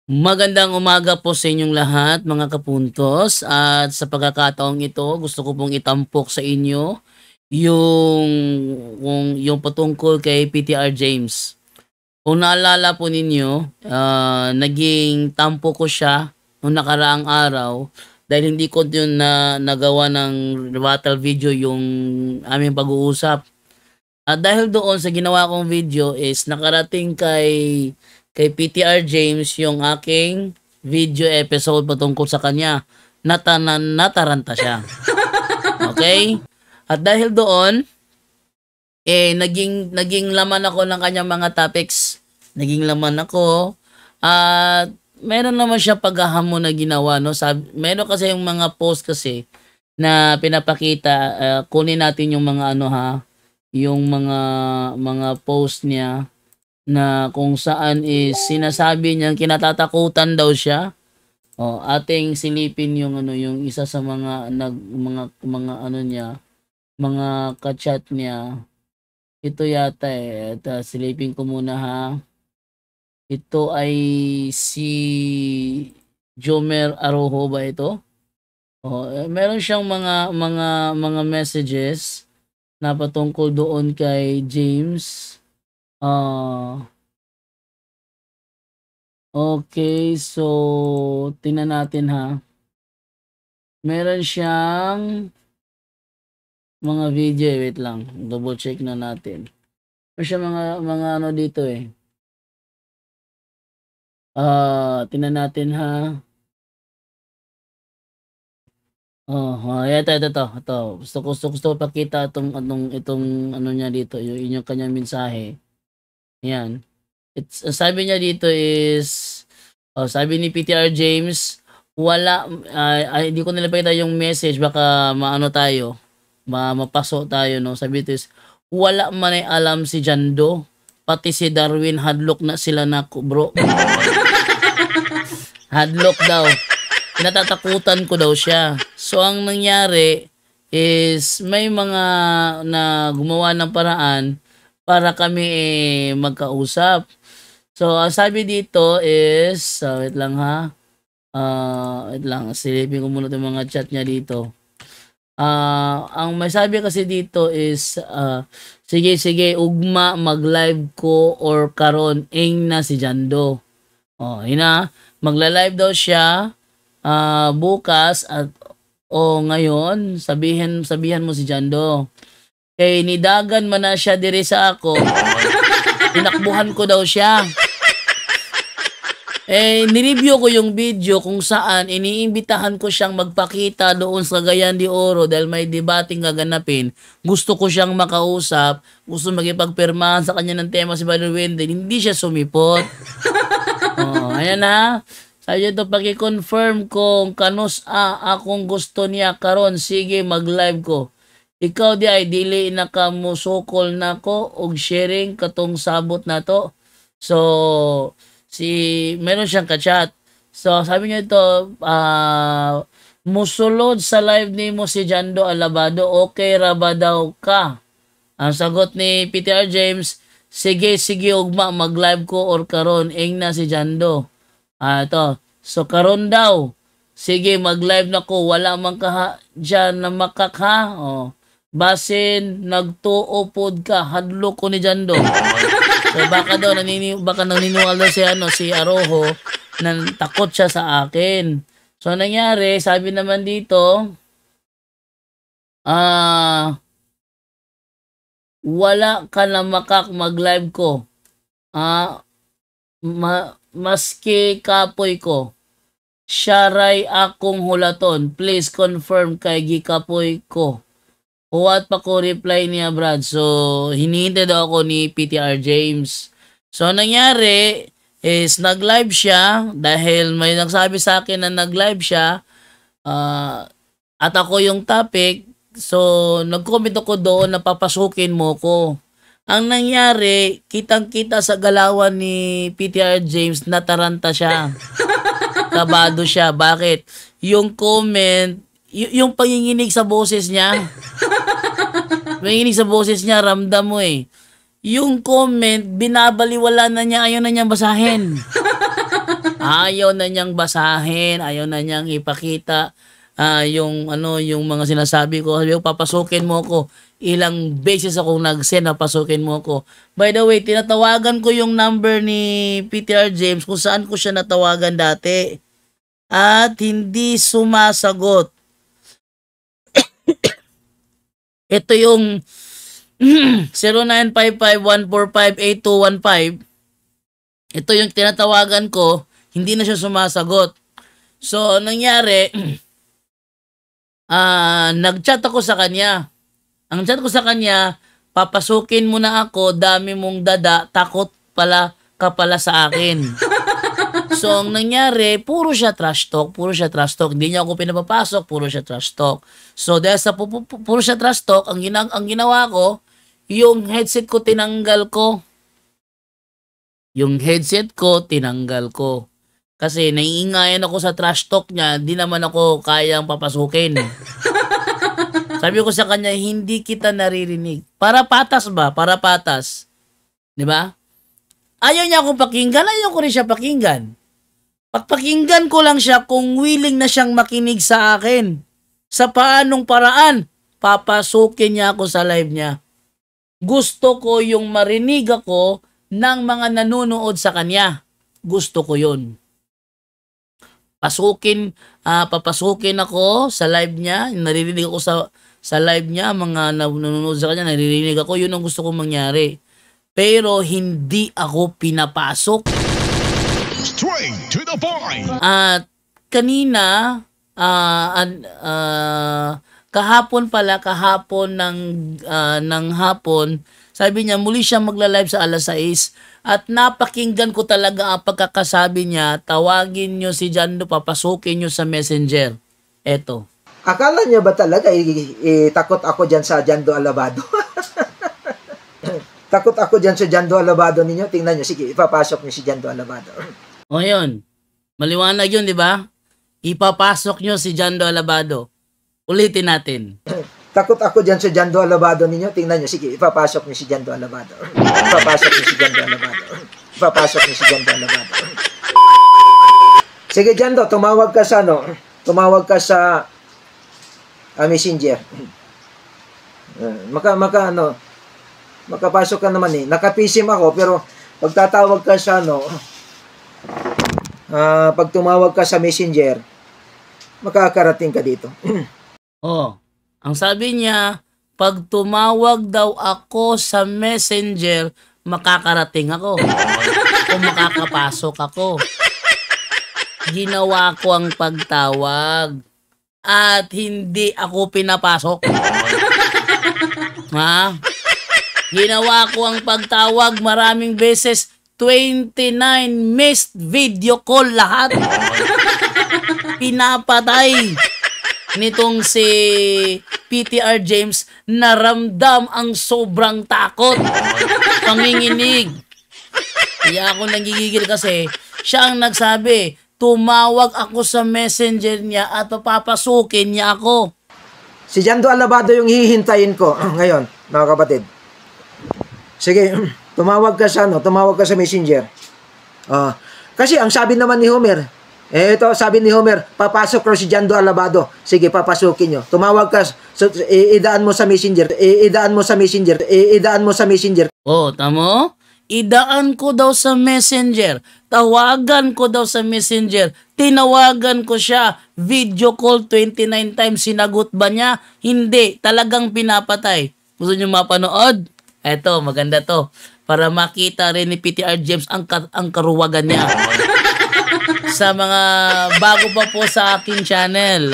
Magandang umaga po sa inyong lahat mga kapuntos at sa pagkakataong ito gusto ko pong itampok sa inyo yung yung patungkol kay PTR James. Kung naalala po ninyo, naging tampo ko siya nung nakaraang araw dahil hindi ko yun na nagawa ng rebuttal video yung aming pag-uusap. At dahil doon sa ginawa kong video is nakarating kay PTR James yung aking video episode patungkol sa kanya. Nataranta siya. Okay? At dahil doon, naging laman ako ng kanyang mga topics. Naging laman ako. At meron naman siya paghahamon na ginawa. No? Meron kasi yung mga post kasi na pinapakita. Kunin natin yung mga ano ha. Yung mga post niya na kung saan is sinasabi niya kinatatakutan daw siya. Ating silipin yung ano yung isa sa mga ano niya, mga ka-chat niya. Ito yata Ito, silipin ko muna ha. Ito ay si Jomer Arojo ba ito? Meron siyang mga messages na patungkol doon kay James. Okay, so tingnan natin ha. Meron siyang mga video, wait lang. Double check na natin. Meron siyang mga ano dito tingnan natin ha. Ito. Gusto ko pakita itong ano niya dito, yung inyong kanyang mensahe. Yan. Sabi niya dito is, sabi ni PTR James, wala, hindi ko nilapakita yung message, baka maano tayo, mapaso tayo, no? Sabi dito is, wala man ay alam si Jando, pati si Darwin, hadlock na sila na bro. Hadlock daw. Kinatatakutan ko daw siya. So, ang nangyari is may mga na gumawa ng paraan para kami magkausap. So, sabi dito is, wait lang ha. Wait lang, silipin ko muna itong mga chat niya dito. Ang may sabi kasi dito is, sige, ugma, mag-live ko or karon ing na si Jando. Magla-live daw siya bukas at ngayon sabihan mo si Jando kay nidagan man na siya diri sa ako. Tinakbuhan ko daw siya. Nireview ko yung video kung saan iniimbitahan ko siyang magpakita doon sa Cagayan de Oro dahil may debating gaganapin. Gusto ko siyang makausap, gusto magipagpirmahan sa kanya ng tema si Brother Wendell. Hindi siya sumipot. Ayan ha. Sayo ito, paki-confirm kung kanus akong gusto niya karon, sige mag-live ko. Ikaw di ay dili na ka musukol na ko og sharing katong sabot na to. So, meron siyang ka-chat. So, sabi niya ito, musulod sa live ni mo si Jando Alabado, okay ra ba daw ka? Ang sagot ni PTR James, sige, ugma, mag-live ko or karon, ing na si Jando. Ito. So, karon daw. Sige, mag-live na ko. Wala man ka dyan na makakha. Basin, nagtuo pod ka. Hadlo ko ni Jando. So, baka naniniwala si Arojo na takot siya sa akin. So, nangyari, sabi naman dito, wala ka na mag-live ko. Maski kapoy ko. Syaray akong hulaton. Please confirm kay gikapoy ko. Huwat pa ko reply niya, Brad. So, hinihintay daw ako ni PTR James. So, nangyari is nag-live siya dahil may nagsabi sa akin na nag-live siya at ako yung topic. So, nag-comment ako doon na papasukin mo ko. Ang nangyari, kitang-kita sa galawan ni PTR James, nataranta siya. Kabado siya. Bakit? Yung comment, yung panginginig sa boses niya. Panginginig sa boses niya, ramdam mo Yung comment, binabaliwala na niya, ayaw na niya basahin. Ayaw na niyang basahin, ayaw na niyang ipakita yung ano, yung mga sinasabi ko. Sabi ko, papasukin mo ko. Ilang beses akong nag-send na pasukin mo ko. By the way, tinatawagan ko yung number ni PTR James kung saan ko siya natawagan dati. At hindi sumasagot. Ito yung 0955-145-8215. Ito yung tinatawagan ko, hindi na siya sumasagot. So, nangyari, nag-chat ako sa kanya. Ang chat ko sa kanya, papasukin mo na ako, dami mong dada, takot pala ka pala sa akin. So, ang nangyari, puro siya trash talk. Hindi niya ako pinapapasok, puro siya trash talk. So, dahil sa puro siya trash talk, ang ginawa ko, yung headset ko tinanggal ko. Kasi naiingayan ako sa trash talk niya, di naman ako kayang papasukin. Sabi ko sa kanya, hindi kita naririnig. Para patas ba? Para patas. Di ba? Ayaw niya akong pakinggan, ayaw ko rin siya pakinggan. Pagpakinggan ko lang siya kung willing na siyang makinig sa akin. Sa paanong paraan, papasukin niya ako sa live niya. Gusto ko yung marinig ako ng mga nanonood sa kanya. Gusto ko yun. Papasukin ako sa live niya. Naririnig ako sa live niya. Mga nanonood sa kanya, naririnig ako. Yun ang gusto kong mangyari. Pero hindi ako pinapasok. Straight to the point. At kanina, kahapon ng hapon, sabi niya muli siya magla-live sa alas 6 at napakinggan ko talaga ang pagkakasabi niya, tawagin niyo si Jando, papasukin niyo sa Messenger. Eto. Akala niyo ba talaga takot ako dyan sa Jando Alabado? Takot ako dyan sa Jando Alabado ninyo? Tingnan niyo, sige, ipapasok niyo si Jando Alabado. O yun, maliwanag yun, di ba? Ipapasok niyo si Jando Alabado. Ulitin natin. Takot ako dyan sa Jando Alabado ninyo? Tingnan niyo, sige, ipapasok niyo si Jando Alabado. Ipapasok niyo si Jando Alabado. Ipapasok niyo si Jando Alabado. Sige, Jando, tumawag ka sa Messenger. Makapasok ka naman eh. Nakapisim ako, pero pag tumawag ka sa Messenger, makakarating ka dito. Ang sabi niya, pag tumawag daw ako sa Messenger, makakarating ako. O makakapasok ako. Ginawa ko ang pagtawag. At hindi ako pinapasok. Ha? Ginawa ko ang pagtawag maraming beses. 29 missed video call lahat. Pinapatay nitong si PTR James, naramdam ang sobrang takot. Panginginig. Kaya ako nagigigil kasi siya ang nagsabi, tumawag ako sa Messenger niya at papapasukin niya ako. Si Jando Alabado yung hihintayin ko ngayon, mga kapatid. Sige, tumawag ka sa Messenger. Kasi ang sabi naman ni Homer, ito sabi ni Homer, papasok ko si Jando Alabado. Sige, papasukin nyo. Tumawag ka, idaan mo sa Messenger. Idaan mo sa Messenger. Tamo? Idaan ko daw sa Messenger. Tawagan ko daw sa Messenger. Tinawagan ko siya. Video call 29 times. Sinagot ba niya? Hindi. Talagang pinapatay. Gusto niyo mapanood? Eto, maganda to. Para makita rin ni PTR James ang karuwagan niya. Sa mga bago pa po sa aking channel,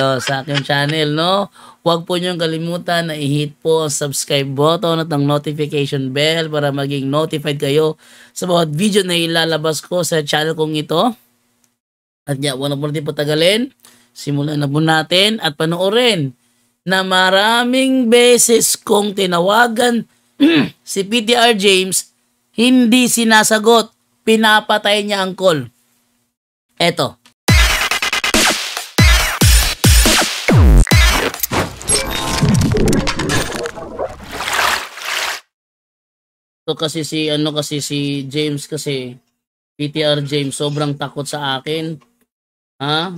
no? Huwag po niyong kalimutan na i-hit po ang subscribe button at ang notification bell para maging notified kayo sa bawat video na ilalabas ko sa channel kong ito. At huwag na po natin patagalin. Simulan na po natin at panoorin na maraming beses kong tinawagan si PTR James, hindi sinasagot. Pinapatay niya ang call. Eto. Ito kasi si James kasi PTR James, sobrang takot sa akin. Ha?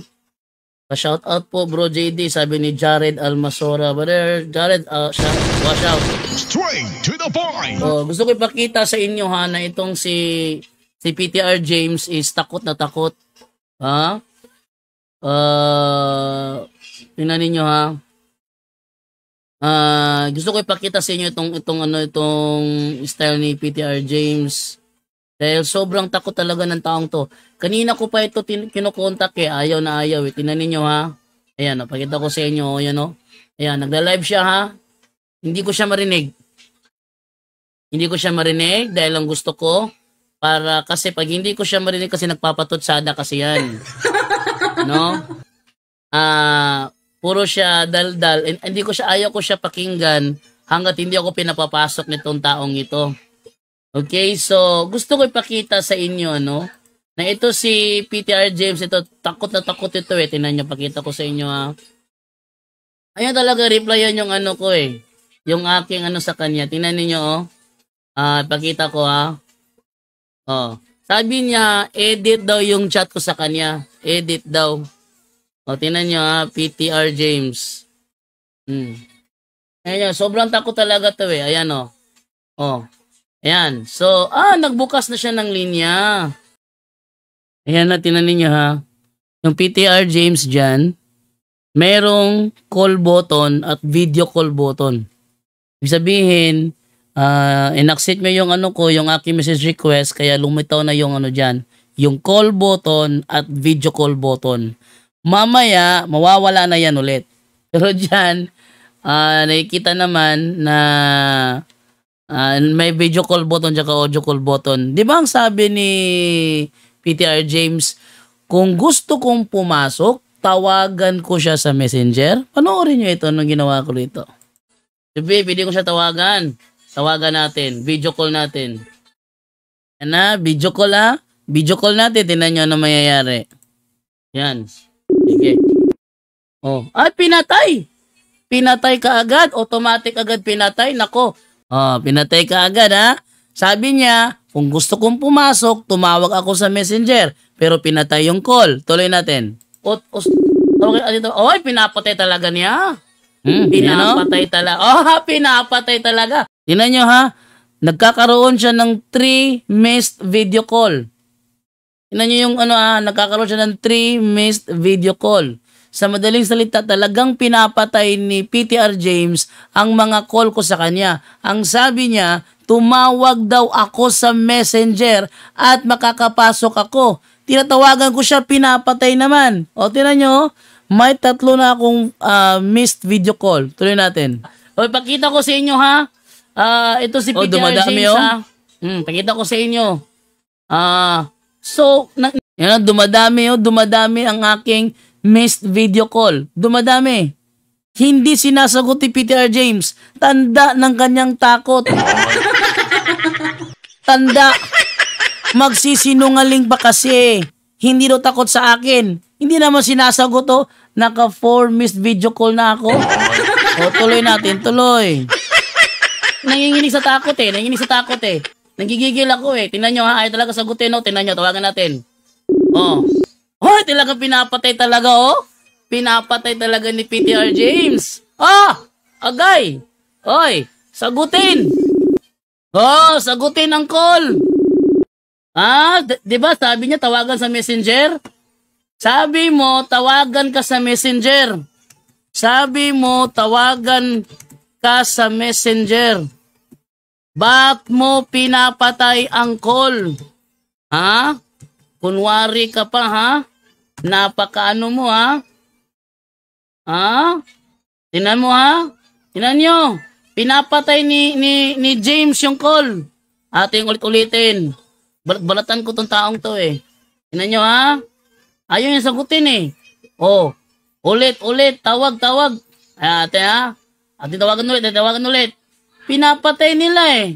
Pa-shout out po bro JD, sabi ni Jared Almasora. Brother Jared, watch out. Straight to the point. Gusto ko ipakita sa inyo ha na itong si PTR James is takot na takot. Ha? Tingnan ninyo ha. Gusto ko ipakita sa inyo itong style ni PTR James. Dahil sobrang takot talaga ng taong to. Kanina ko pa ito kinokontak ayaw na ayaw. Tingnan ninyo ha. Ayan, napakita ko sa inyo. Ayan o. Ayan, nagla-live siya ha. Hindi ko siya marinig. Hindi ko siya marinig dahil ang gusto ko kasi pag hindi ko siya marinig kasi nagpapatutsada kasi yan. No? Puro siya daldal. Ayaw ko siya pakinggan hanggat hindi ako pinapapasok nitong taong ito. Okay, so gusto ko ipakita sa inyo na ito si PTR James, ito takot na takot ito tingnan niyo, pakita ko sa inyo ha. Ayun talaga replyan yung ko yung aking sa kanya. Tingnan niyo pakita ko ha. Sabi niya edit daw yung chat ko sa kanya. Edit daw. Tingnan niyo ha, PTR James. Ayan, sobrang takot talaga to Ayan Ayan. So, nagbukas na siya ng linya. Ayan na, tingnan niyo ha. Yung PTR James dyan, merong call button at video call button. Ibig sabihin, in-accept mo yung yung aking message request, kaya lumitaw na yung dyan. Yung call button at video call button. Mamaya, mawawala na yan ulit. Pero dyan, nakikita naman na may video call button at audio call button. Di ba ang sabi ni PTR James, kung gusto kong pumasok, tawagan ko siya sa messenger? Panoorin nyo ito nung ginawa ko rito. Sabi, pwede ko siya tawagan. Tawagan natin. Video call natin. Yan na, video call ha. Video call natin. Tingnan nyo ano mayayari. Yan. Sige. Pinatay. Pinatay ka agad. Automatic agad pinatay. Nako. Pinatay ka agad ha. Sabi niya, kung gusto kong pumasok, tumawag ako sa messenger. Pero pinatay yung call. Tuloy natin. Pinapatay talaga niya. Pinapatay talaga. Pinapatay talaga. Tingnan nyo ha. Nagkakaroon siya ng 3 missed video call. Tingnan nyo yung nagkakaroon siya ng 3 missed video call. Sa madaling salita, talagang pinapatay ni PTR James ang mga call ko sa kanya. Ang sabi niya, tumawag daw ako sa messenger at makakapasok ako. Tinatawagan ko siya, pinapatay naman. Tingnan nyo, may 3 na akong missed video call. Tuloy natin. Pakita ko sa inyo ha. Ito si PTR James ha. Pakita ko sa inyo. Dumadami ang aking missed video call. Dumadami. Hindi sinasagot ni PTR James. Tanda ng kanyang takot. Tanda. Magsisinungaling pa kasi. Hindi daw takot sa akin. Hindi naman sinasagot Naka 4 missed video call na ako. Tuloy natin. Tuloy. Nanginginig sa takot Nagigigil ako Tingnan nyo ha. Ay talaga sagutin Tingnan nyo. Tawagan natin. Talaga pinapatay talaga Pinapatay talaga ni PTR James. Agay. Sagutin. Sagutin ang call. Diba sabi niya tawagan sa messenger? Sabi mo tawagan ka sa messenger. Bakit mo pinapatay ang call? Kunwari ka pa ha? Napakaano mo ha? Tingnan mo ha? Tingnan nyo. Pinapatay ni James yung call. Ating ulit-ulitin. Balatan ko tong taong to Tingnan nyo ha? Ayaw yung sagutin Ulit. Tawag. Ate ha? Ate tawagan ulit. Pinapatay nila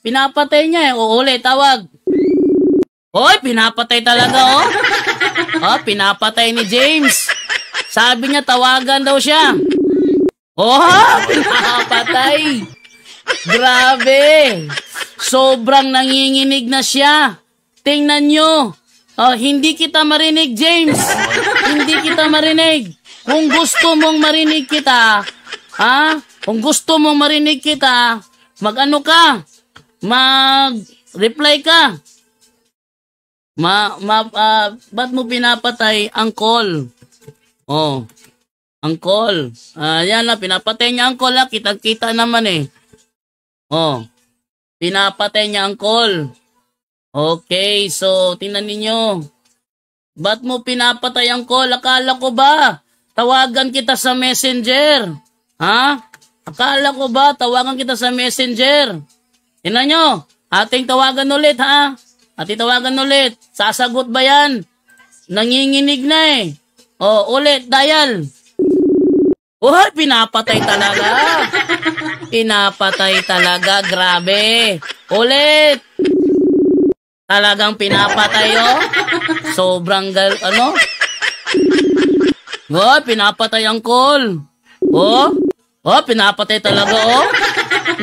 Pinapatay niya ulit, tawag. Pinapatay talaga pinapatay ni James. Sabi niya tawagan daw siya. Pinapatay. Grabe. Sobrang nanginginig na siya. tingnan nyo. Hindi kita marinig, James. Hindi kita marinig. Kung gusto mong marinig kita, kung gusto mong marinig kita, mag-ano ka? Mag-reply ka. Ba't mo pinapatay ang call? Ang call. Yan na, pinapatay niya ang call. Kitang-kita naman eh. Pinapatay niya ang call. Okay, so tingnan ninyo. Ba't mo pinapatay ang call? Akala ko ba tawagan kita sa messenger? Akala ko ba tawagan kita sa messenger? Tingnan nyo, ating tawagan ulit Ating tawagan ulit. Sasagot ba yan? Nanginginig na eh. Ulit, dial. Pinapatay talaga. Pinapatay talaga, grabe. Ulit. Talagang pinapatay, Sobrang pinapatay ang call. Pinapatay talaga,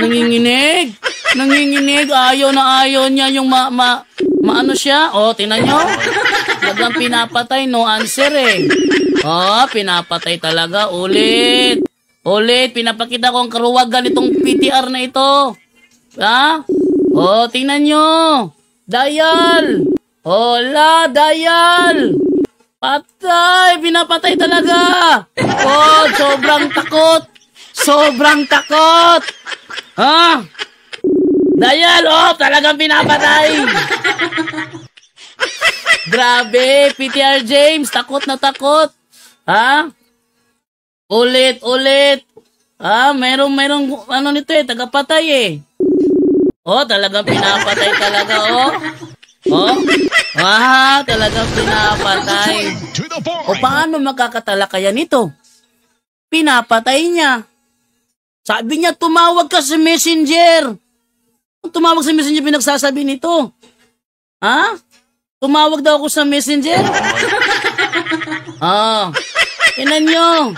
Nanginginig. Nanginginig. Ayaw na ayaw niya yung maano siya. Tingnan nyo. Talagang pinapatay, no answer eh. Pinapatay talaga. Ulit. Pinapakita ko ang karuwagan itong PTR na ito. Tingnan nyo. Dial. Dial. Patay. Pinapatay talaga. Sobrang takot. Sobrang takot. Dial. Talagang pinapatay. Grabe. PTR James. Takot na takot. Ulit. Merong ano nito eh, tagapatay eh. Talagang pinapatay talaga, talagang pinapatay. Paano makakatalakayan nito? Pinapatay niya. Sabi niya, tumawag ka sa messenger. Tumawag sa messenger, pinagsasabi nito. Tumawag daw ako sa messenger? Tingnan nyo.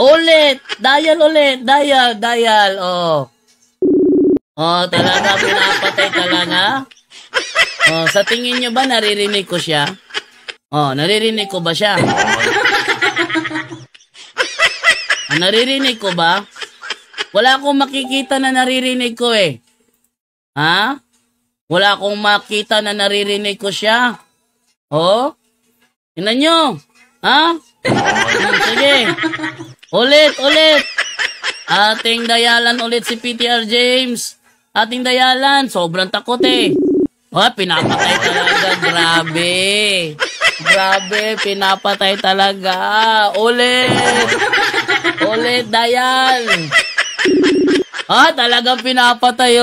Ulit. Dial ulit. Dial. Talaga pinapatay talaga. Sa tingin nyo ba naririnig ko siya? Naririnig ko ba siya? Naririnig ko ba? Wala akong makikita na naririnig ko eh. Wala akong makita na naririnig ko siya. Tingnan nyo. Sige. Ulit. Ating dayalan ulit si PTR James. Ating dayalan. Sobrang takot eh. Pinapatay talaga. Grabe. Pinapatay talaga. Ulit, dayal. Talagang pinapatay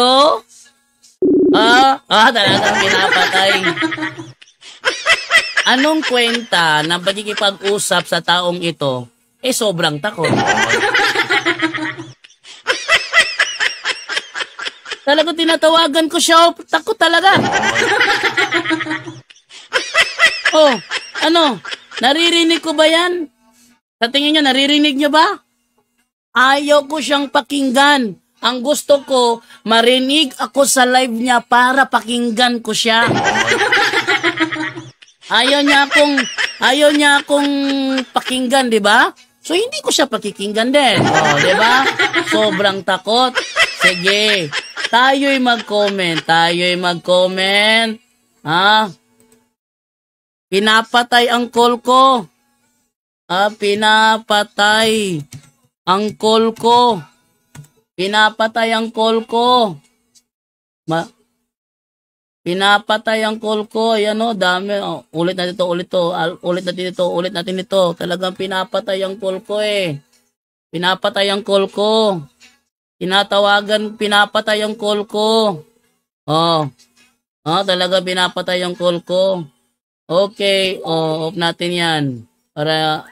talagang pinapatay. Anong kwenta ng pagkikipag-usap sa taong ito? Sobrang takot. Talagang tinatawagan ko siya. Takot talaga. Naririnig ko ba yan? Sa tingin niyo, naririnig niyo ba? Ayaw ko siyang pakinggan. Ang gusto ko, marinig ako sa live niya para pakinggan ko siya. Ayaw niya akong pakinggan, di ba? So, hindi ko siya pakikinggan din. Di ba? Sobrang takot. Sige. Tayo'y mag-comment. Pinapatay ang call ko. Pinapatay ang call ko. Pinapatay ang call ko. Ayan dami. Ulit natin ito. Talagang pinapatay ang call ko eh. Pinapatay ang call ko. Tinatawagan, pinapatay ang call ko. Talaga pinapatay ang call ko. Okay, off natin yan. Para,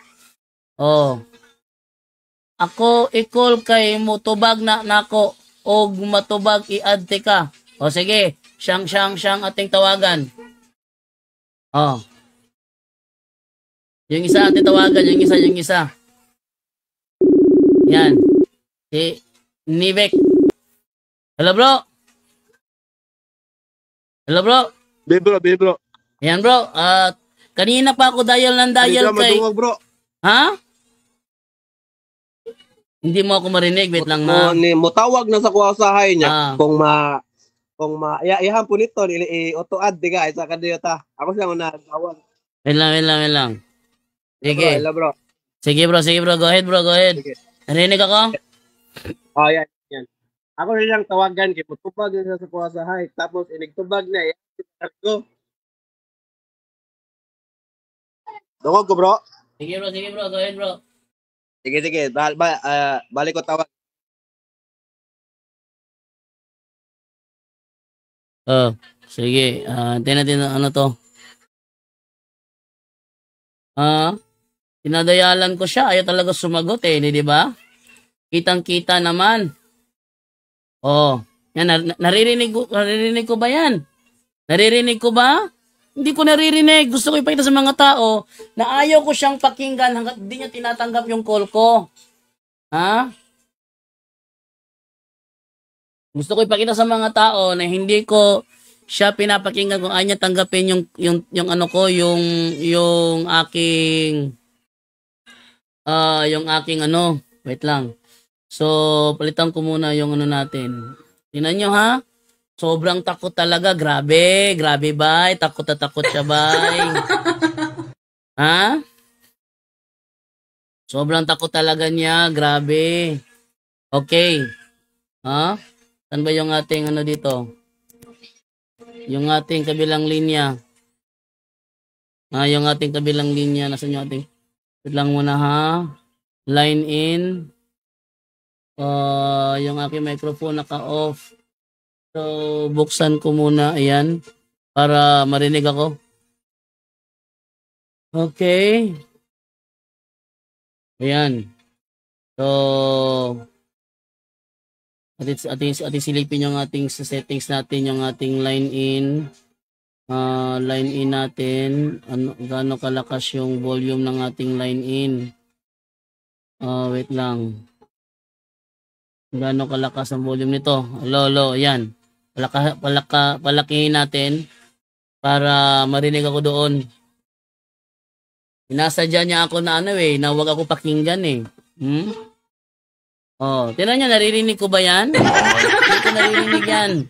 ako i-call kay mutubag na nako og matubag i-adte ka. Sige, siyang ating tawagan. Yung isa ating tawagan, yung isa. Yan. Si Nivek. Hello bro. Bro. Ayan bro, kanina pa ako dial kay... Madungog, bro. Ha? Hindi mo ako marinig, wait lang na. Mutawag na sa kuwasahay niya. Ah. Kung iyahan po nito, i-auto-add, diga, isa ka diyo ta. Ako siya muna tawag. Wait lang. Sige. Hello, bro. Sige bro, go ahead. Sige. Narinig ako? Oh, yan. Ako na lang tawagan kay mutubag na sa kuwasahay. Tapos inigtubag na, iyahan ko. Dungog ko, bro. Sige bro, go ahead bro. Sige. Balik ko tawag. Sige. Tingnan natin ano to. Tinadayalan ko siya. Ayaw talaga sumagot di ba? Kitang-kita naman. Yan, naririnig ko ba yan? Naririnig ko ba? Hindi ko naririnig. Gusto ko ipakita sa mga tao na ayaw ko siyang pakinggan hanggat di niya tinatanggap yung call ko. Gusto ko ipakita sa mga tao na hindi ko siya pinapakinggan kung ayaw niya tanggapin yung ano ko, yung aking ano, wait lang. So, palitan ko muna yung ano natin. Tingnan nyo ha. Sobrang takot talaga. Grabe bay. Takot na takot siya bay. Ha? Sobrang takot talaga niya. Grabe. Okay. Saan ba yung ating ano dito? Yung ating kabilang linya. Yung ating kabilang linya. Nasaan yung ating? Wait lang muna ha. Line in. Yung aking microphone naka-off. So, buksan ko muna. Ayan. Para marinig ako. Okay. Ayan. So, ating silipin yung ating settings natin, yung ating line in. Line in natin. Gaano kalakas yung volume ng ating line in. Wait lang. Gaano kalakas ang volume nito. Lolo, ayan. Palakihin natin para marinig ako doon. Inasadya niya ako na na wag ako pakinggan Tingnan niya, naririnig ko ba yan? Hindi ko naririnig yan.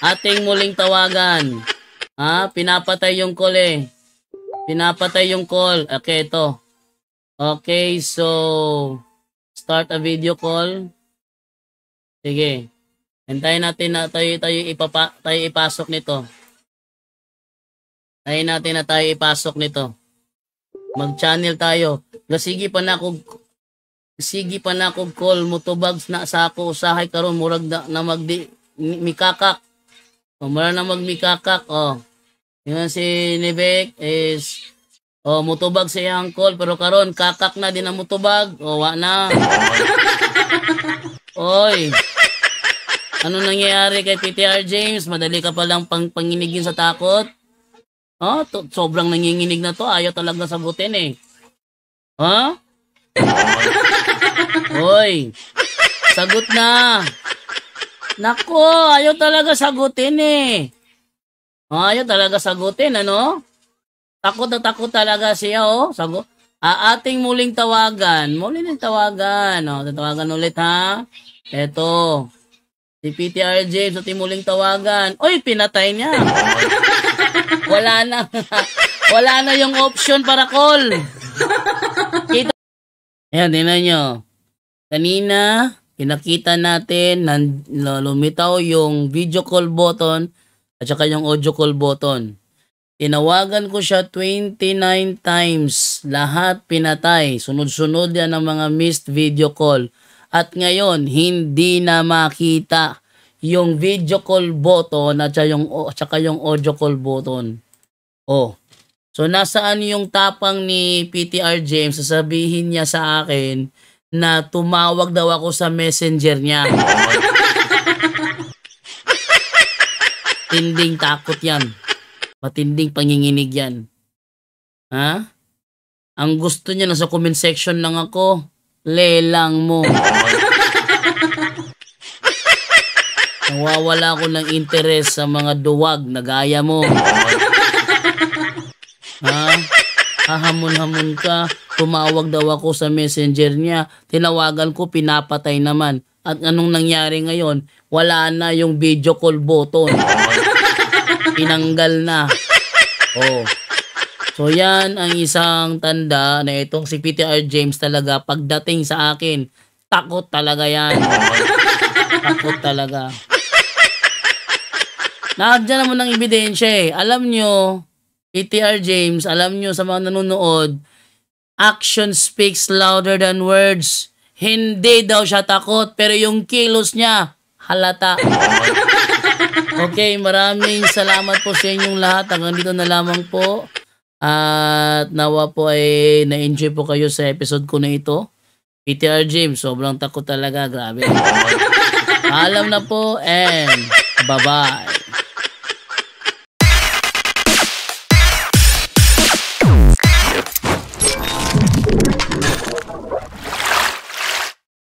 Ating muling tawagan. Pinapatay yung call Pinapatay yung call. Okay, ito. Okay, so start a video call. Sige. Hintayin natin na tayo ipasok nito. Hintayin natin na tayo ipasok nito. Mag-channel tayo. Sige pa na ako call mo tubags na sa ako usahay karon murag na magdi mikakak. Mura na magmikakak. Yan si Nibek is mutubag sa iyang call pero karon kakak na din ang mutubag. Wa na. Oy. Ano nangyayari kay PTR James? Madali ka palang panginigin sa takot? Sobrang nanginginig na to. Ayaw talaga sagutin Hoy, sagot na. Nako, ayaw talaga sagutin ayaw talaga sagutin, ano? Takot na takot talaga siya, Sagot. Ating muling tawagan. Tatawagan ulit, ha? Eto. Si PTR James, ating muling tawagan. Oy, pinatay niya. Wala na yung option para call. Ayan, tingnan nyo. Kanina, pinakita natin na lumitaw yung video call button at saka yung audio call button. Tinawagan ko siya 29 times. Lahat pinatay. Sunod-sunod yan ang mga missed video call. At ngayon, hindi na makita yung video call button at saka yung audio call button. So, nasaan yung tapang ni PTR James? Sasabihin niya sa akin na tumawag daw ako sa messenger niya. Tinding takot yan. Matinding panginginig yan. Ang gusto niya, nasa comment section lang ako. Lelang mo. Nawawala ako ng interes sa mga duwag na gaya mo. Ha? Hahamon-hamon ka. Tumawag daw ako sa messenger niya. Tinawagan ko, pinapatay naman. At anong nangyari ngayon? Wala na yung video call button. Tinanggal na. Oh. So yan ang isang tanda na itong si PTR James talaga pagdating sa akin, takot talaga yan. Takot talaga. Nandiyan naman ang ebidensya eh. Alam nyo, PTR James, alam nyo sa mga nanonood, action speaks louder than words. Hindi daw siya takot, pero yung kilos niya, halata. Okay, maraming salamat po sa inyong lahat. Hanggang dito na lamang po. At nawa po ay na-enjoy po kayo sa episode ko na ito. PTR James, sobrang takot talaga. Grabe. Paalam na po and bye-bye.